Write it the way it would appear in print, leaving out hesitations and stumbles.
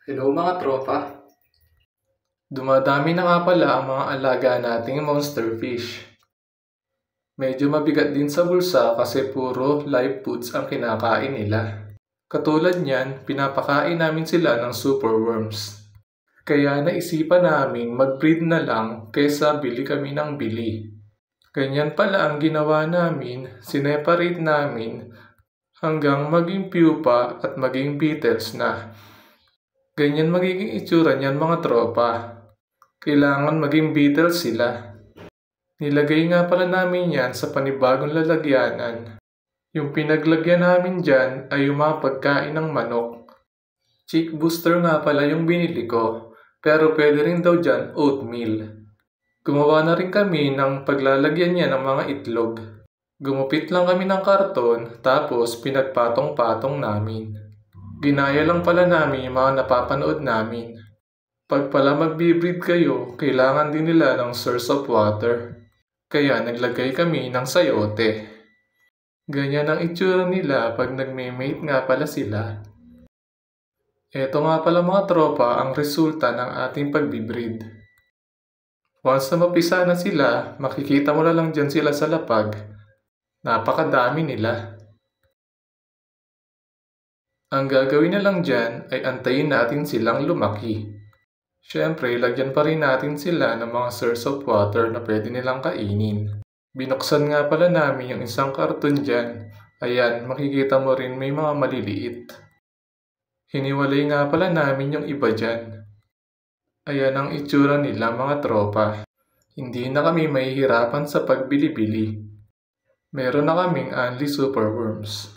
Hello mga tropa. Dumadami na nga pala ang mga alaga nating monster fish. Medyo mabigat din sa bulsa kasi puro live foods ang kinakain nila. Katulad niyan, pinapakain namin sila ng superworms. Kaya naisipan namin mag-breed na lang kaysa bili kami ng bili. Ganyan pala ang ginawa namin, sineparate namin hanggang maging pupa at maging beetles na. Ganyan magiging itsura niyan mga tropa. Kailangan maging beetles sila. Nilagay nga pala namin yan sa panibagong lalagyanan. Yung pinaglagyan namin dyan ay yung mga pagkain ng manok. Chick booster nga pala yung binili ko, pero pwede rin daw dyan oatmeal. Gumawa na rin kami ng paglalagyan niya ng mga itlog. Gumupit lang kami ng karton tapos pinagpatong-patong namin. Ginaya lang pala namin yung mga napapanood namin. Pag pala magbe-breed kayo, kailangan din nila ng source of water. Kaya naglagay kami ng sayote. Ganyan ang itsura nila pag nagme-mate nga pala sila. Eto nga pala mga tropa ang resulta ng ating pagbe-breed. Once na mapisa na sila, makikita mo na lang dyan sila sa lapag. Napakadami nila. Ang gagawin na lang dyan ay antayin natin silang lumaki. Siyempre, lagyan pa rin natin sila ng mga source of water na pwede nilang kainin. Binuksan nga pala namin yung isang karton dyan. Ayan, makikita mo rin may mga maliliit. Hiniwalay nga pala namin yung iba dyan. Ayan ang itsura nila mga tropa. Hindi na kami mahihirapan sa pagbili-bili. Meron na kaming only superworms.